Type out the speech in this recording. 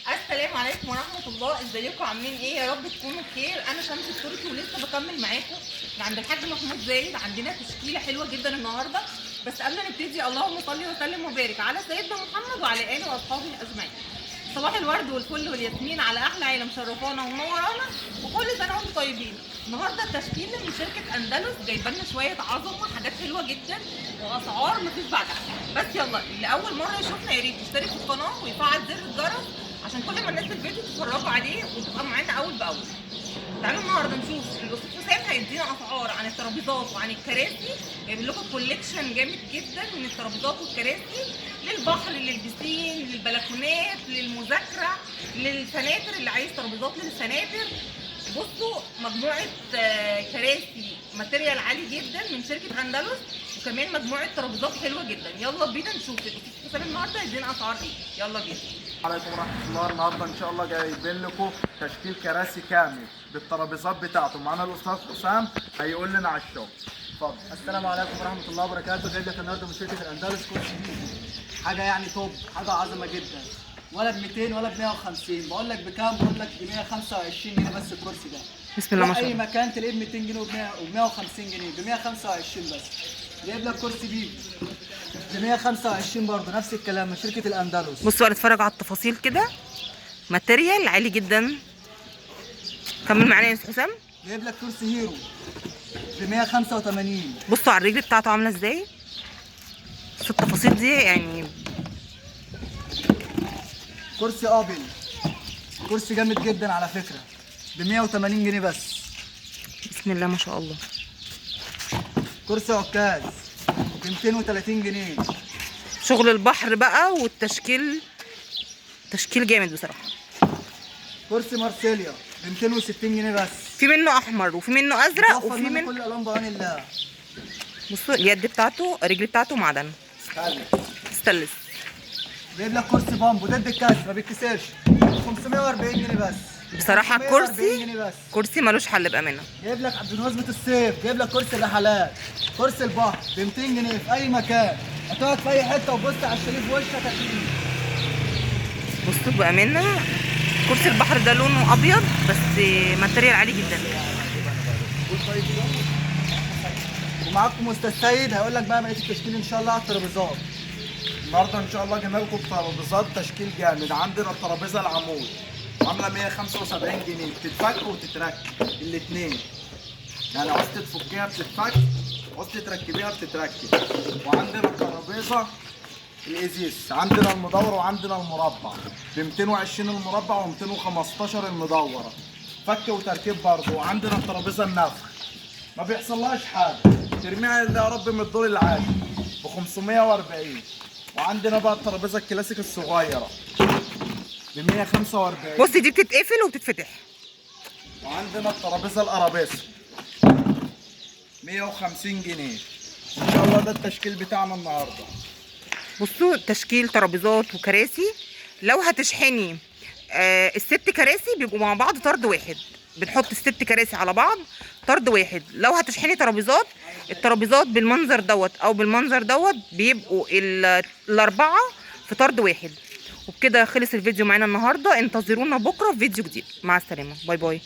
السلام عليكم ورحمه الله. ازيكم عاملين ايه؟ يا رب تكونوا بخير. انا شمس التركي ولسه بكمل معاكم من عند الحاج محمود زايد. عندنا تشكيله حلوه جدا النهارده، بس قبل ما نبتدي اللهم صل وسلم وبارك على سيدنا محمد وعلى اله واصحابه اجمعين. صباح الورد والفل والياسمين على احلى عيله مشرفانا ومنورانا، وكل سنه وانتم طيبين. النهارده التشكيل من شركه اندلس جايبه لنا شويه عظمه، حاجات حلوه جدا واسعار مفيش بعدها. بس يلا اللي اول مره يشوفنا يا ريت يشترك في القناه ويفعل زر الجرس عشان كل ما ننزل فيديو تتفرجوا عليه وتبقى معانا اول باول. تعالوا النهارده نشوف الاستاذ حسام هيدينا اسعار عن الترابيزات وعن الكراسي. جايب لكم كوليكشن جامد جدا من الترابيزات والكراسي للبحر، للبسين، للبلكونات، للمذاكره، للسناتر اللي عايز ترابيزات للسناتر. بصوا مجموعه كراسي ماتيريال عالي جدا من شركه اندلس، وكمان مجموعه ترابيزات حلوه جدا. يلا بينا نشوف الاستاذ حسام النهارده هيدينا اسعار ايه. يلا بينا. عليكم ورحمة الله. النهارده ان شاء الله جايبين لكم تشكيل كراسي كامل بالترابيزات بتاعته. معانا الاستاذ حسام هيقول لنا على الشغل. اتفضل. السلام عليكم ورحمه الله وبركاته. جايب لك النهارده من شركه الاندلس كرسي حاجه يعني توب، حاجه عظمه جدا. ولا ب 200 ولا ب 150. بقول لك بكام؟ بقول لك ب 125 جنيه بس الكرسي ده. بسم الله ما شاء اي الله. مكان تلاقيه ب 200 جنيه وب 150 جنيه، ب 125 بس. جايب لك كرسي بيه ب 125 برضه نفس الكلام من شركه الاندلس. بصوا بقى نتفرج على التفاصيل كده، ماتيريال عالي جدا. كمل معانا يا استاذ حسام. جايب لك كرسي هيرو ب 185. بصوا على الرجل بتاعته عامله ازاي. بصوا التفاصيل دي يعني. كرسي ابل، كرسي جامد جدا على فكره، ب 180 جنيه بس. بسم الله ما شاء الله. كرسي عكاز ب 230 جنيه. شغل البحر بقى والتشكيل، تشكيل جامد بصراحه. كرسي مارسيليا ب 260 جنيه بس. في منه احمر وفي منه ازرق وفي وفي منه من. كل الالوان بعون الله. بصوا اليد بتاعته، الرجل بتاعته معدن ستانلس. جايب لك كرسي بامبو ضد الكسر ما بيتكسرش، 540 جنيه بس. بصراحه 540 جنيه كرسي، بس. كرسي ملوش حل بامانه. جايب لك بمناسبة الصيف جايب لك كرسي الرحلات، كرسي البحر ب 200 جنيه في اي مكان، هتقعد في اي حته وتبص على الشريف في وشك هتلاقيه. بصوا بامانه كرسي البحر ده لونه ابيض بس ماتيريال عالي جدا. ومعاكم استاذ سيد هيقول لك بقى بقيه التشكيل ان شاء الله على الترابيزات. النهارده ان شاء الله جبنا لكم ترابيزات تشكيل جامد. عندنا الترابيزه العمود عامله 175 جنيه، بتتفك وتتركب الاثنين. يعني عوزت تفكيها بتتفك، عوزت تركبيها بتتركب. وعندنا الترابيزه الازيز، عندنا المدور وعندنا المربع ب 220 المربع و215 المدوره، فك وتركيب برضه. وعندنا الترابيزه النفخ ما بيحصلهاش حاجه، ترميها يا رب من الدور العالي ب 540. وعندنا بقى الترابيزه الكلاسيك الصغيره ب 145. بصي دي بتتقفل وبتتفتح. وعندنا الترابيزه الارابيسك 150 جنيه. ان شاء الله ده التشكيل بتاعنا النهارده. بصوا تشكيل ترابيزات وكراسي. لو هتشحني الست كراسي بيبقوا مع بعض طرد واحد، بنحط الست كراسي على بعض طرد واحد. لو هتشحني ترابيزات، الترابيزات بالمنظر دوت او بالمنظر دوت بيبقوا الاربعه في طرد واحد. وبكده خلص الفيديو معانا النهارده. انتظرونا بكره في فيديو جديد. مع السلامه، باي باي.